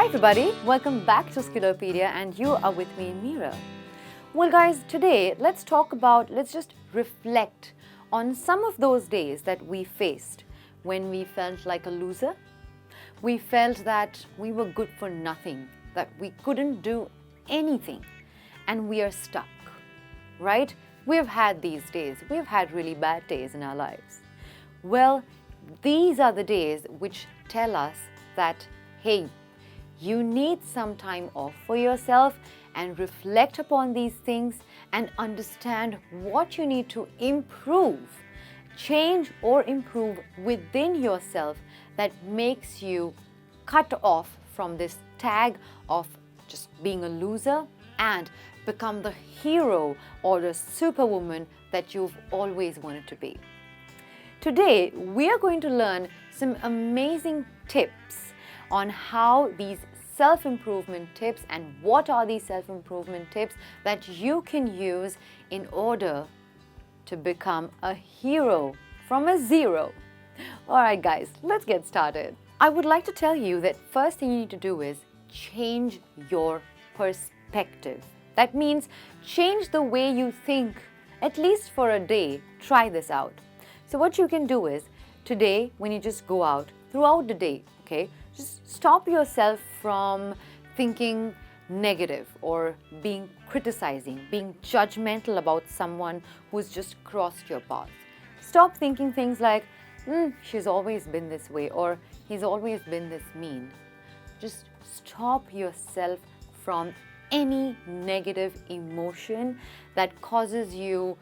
Hi everybody, welcome back to Skillopedia and you are with me, Meera. Well guys, today let's just reflect on some of those days that we faced when we felt like a loser. We felt that we were good for nothing, that we couldn't do anything and we are stuck, right? We've had these days, we've had really bad days in our lives. Well, these are the days which tell us that, hey, you need some time off for yourself and reflect upon these things and understand what you need to improve, change or improve within yourself that makes you cut off from this tag of just being a loser and become the hero or the superwoman that you've always wanted to be. Today, we are going to learn some amazing tips on how these self-improvement tips and what are these self-improvement tips that you can use in order to become a hero from a zero. Alright guys, let's get started. I would like to tell you that first thing you need to do is change your perspective. That means change the way you think, at least for a day. Try this out. So what you can do is, today when you just go out, throughout the day, okay, just stop yourself from thinking negative or being criticizing, being judgmental about someone who's just crossed your path. Stop thinking things like, she's always been this way or he's always been this mean. Just stop yourself from any negative emotion that gives you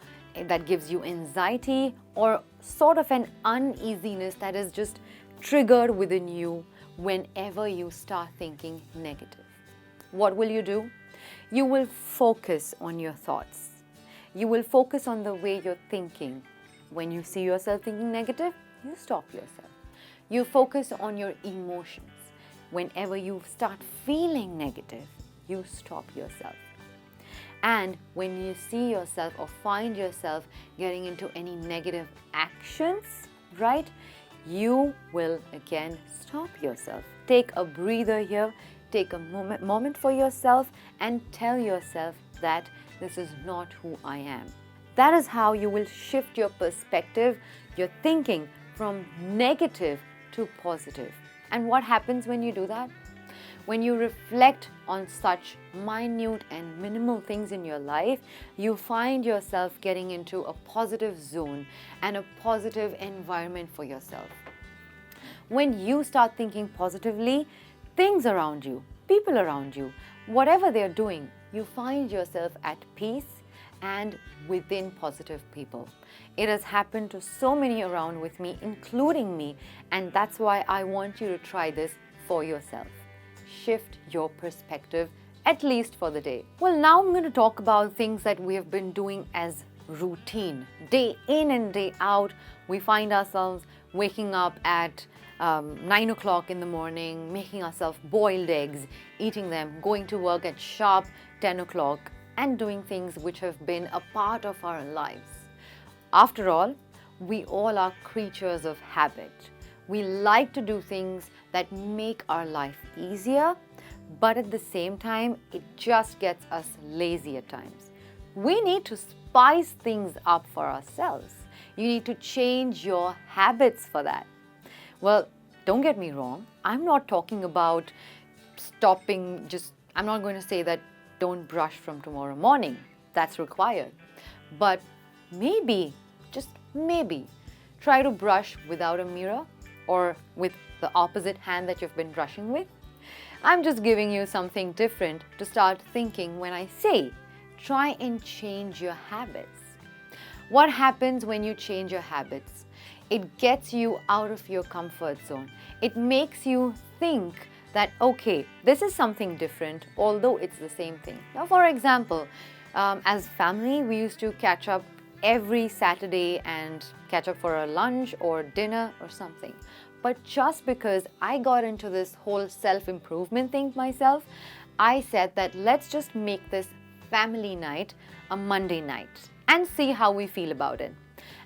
anxiety or sort of an uneasiness that is just triggered within you whenever you start thinking negative. What will you do? You will focus on your thoughts. You will focus on the way you're thinking. When you see yourself thinking negative, you stop yourself. You focus on your emotions. Whenever you start feeling negative, you stop yourself. And when you see yourself or find yourself getting into any negative actions, right, you will again stop yourself. Take a breather here, take a moment for yourself and tell yourself that this is not who I am. That is how you will shift your perspective, your thinking from negative to positive. And what happens when you do that? When you reflect on such minute and minimal things in your life, you find yourself getting into a positive zone and a positive environment for yourself. When you start thinking positively, things around you, people around you, whatever they're doing, you find yourself at peace and within positive people. It has happened to so many around with me, including me, and that's why I want you to try this for yourself. Shift your perspective, at least for the day. Well, now I'm going to talk about things that we have been doing as routine. Day in and day out, we find ourselves waking up at 9 o'clock in the morning, making ourselves boiled eggs, eating them, going to work at sharp 10 o'clock, and doing things which have been a part of our lives. After all, we all are creatures of habit. We like to do things that make our life easier, but at the same time, it just gets us lazy at times. We need to spice things up for ourselves. You need to change your habits for that. Well, don't get me wrong. I'm not talking about I'm not going to say that don't brush from tomorrow morning. That's required. But maybe, just maybe, try to brush without a mirror or with the opposite hand that you've been brushing with. I'm just giving you something different to start thinking when I say try and change your habits. What happens when you change your habits? It gets you out of your comfort zone. It makes you think that, okay, this is something different, although it's the same thing. Now, for example, as family, we used to catch up every Saturday and catch up for a lunch or dinner or something. But just because I got into this whole self-improvement thing myself, I said that let's just make this family night a Monday night and see how we feel about it.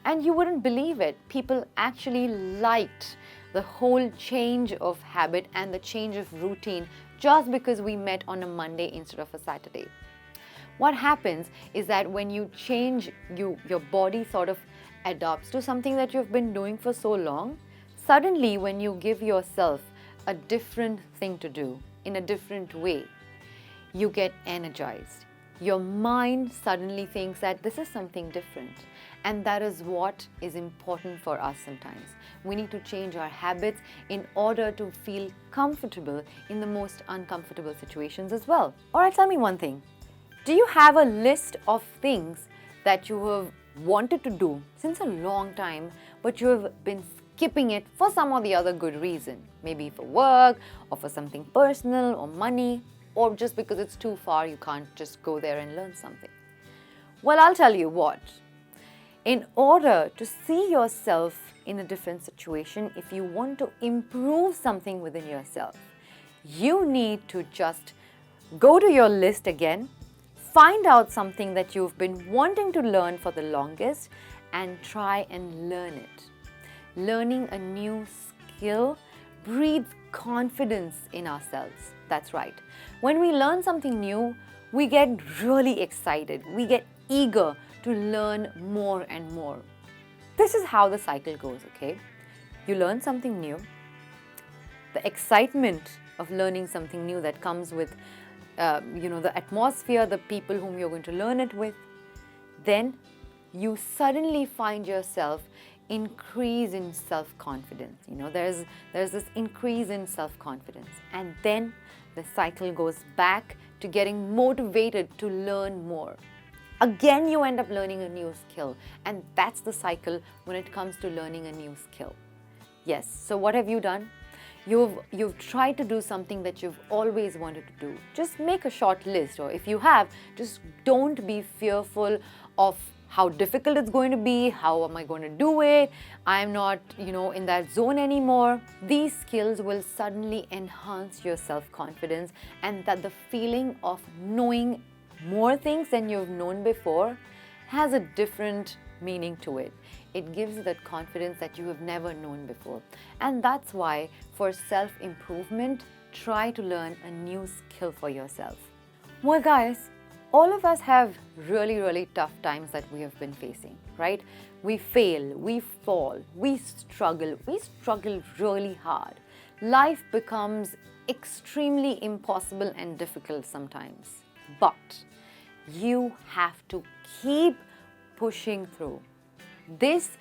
And you wouldn't believe it, people actually liked the whole change of habit and the change of routine just because we met on a Monday instead of a Saturday. What happens is that when you change, your body sort of adapts to something that you've been doing for so long. Suddenly, when you give yourself a different thing to do in a different way, you get energized. Your mind suddenly thinks that this is something different. And that is what is important for us sometimes. We need to change our habits in order to feel comfortable in the most uncomfortable situations as well. Alright, tell me one thing. Do you have a list of things that you have wanted to do since a long time, but you have been skipping it for some or the other good reason? Maybe for work, or for something personal, or money, or just because it's too far, you can't just go there and learn something. Well, I'll tell you what. In order to see yourself in a different situation, if you want to improve something within yourself, you need to just go to your list again, find out something that you've been wanting to learn for the longest, and try and learn it. Learning a new skill breeds confidence in ourselves. That's right. When we learn something new, we get really excited. We get eager to learn more and more. This is how the cycle goes, okay? You learn something new. The excitement of learning something new that comes with the atmosphere, the people whom you're going to learn it with, then you suddenly find yourself increase in self-confidence. There's this increase in self-confidence, and then the cycle goes back to getting motivated to learn more. Again, you end up learning a new skill, and that's the cycle when it comes to learning a new skill. Yes, so what have you done? You've tried to do something that you've always wanted to do. Just make a short list, or if you have, just don't be fearful of how difficult it's going to be. How am I going to do it? I'm not, in that zone anymore. These skills will suddenly enhance your self-confidence, and that the feeling of knowing more things than you've known before has a different meaning to it. It gives you that confidence that you have never known before. And that's why for self-improvement, try to learn a new skill for yourself. Well, guys, all of us have really, really tough times that we have been facing, right? We fail, we fall, we struggle really hard. Life becomes extremely impossible and difficult sometimes. But you have to keep pushing through. This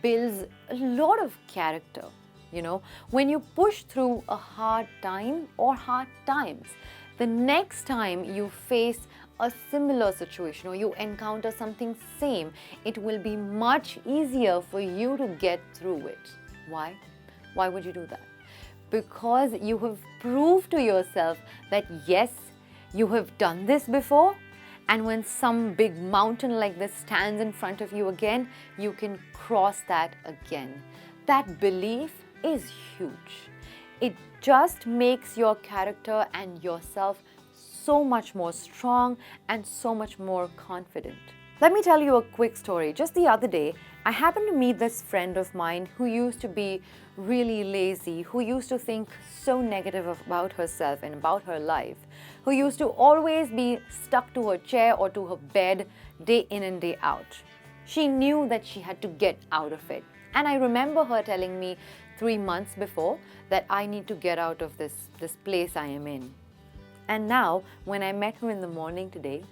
builds a lot of character. When you push through a hard time or hard times, the next time you face a similar situation or you encounter something same, it will be much easier for you to get through it. Why? Why would you do that? Because you have proved to yourself that yes, you have done this before, and when some big mountain like this stands in front of you again, you can cross that again. That belief is huge. It just makes your character and yourself so much more strong and so much more confident. Let me tell you a quick story. Just the other day, I happened to meet this friend of mine who used to be really lazy, who used to think so negative about herself and about her life, who used to always be stuck to her chair or to her bed day in and day out. She knew that she had to get out of it. And I remember her telling me 3 months before that I need to get out of this place I am in. And now, when I met her in the morning today,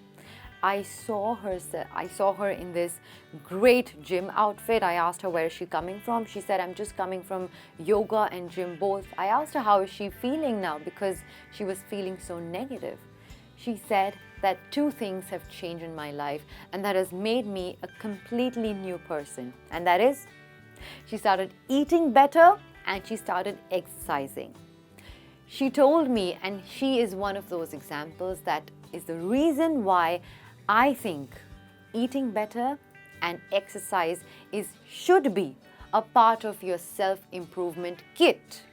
I saw her in this great gym outfit. I asked her where is she coming from. She said, I'm just coming from yoga and gym both. I asked her how is she feeling now because she was feeling so negative. She said that 2 things have changed in my life and that has made me a completely new person. And that is, she started eating better and she started exercising. She told me, and she is one of those examples that is the reason why I think eating better and exercise should be a part of your self-improvement kit.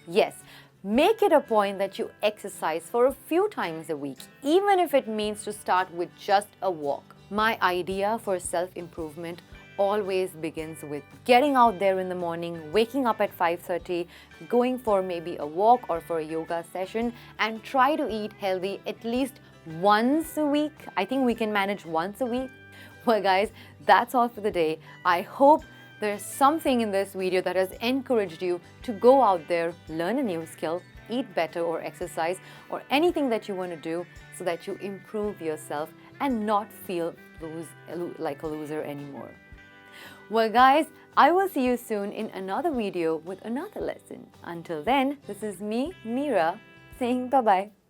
Yes, make it a point that you exercise for a few times a week, even if it means to start with just a walk. My idea for self-improvement always begins with getting out there in the morning, waking up at 5:30, going for maybe a walk or for a yoga session, and try to eat healthy at least once a week. I think we can manage once a week. Well guys, that's all for the day. I hope there's something in this video that has encouraged you to go out there, learn a new skill, eat better or exercise, or anything that you want to do so that you improve yourself and not feel like a loser anymore. Well guys, I will see you soon in another video with another lesson. Until then, this is me, Meera, saying bye-bye.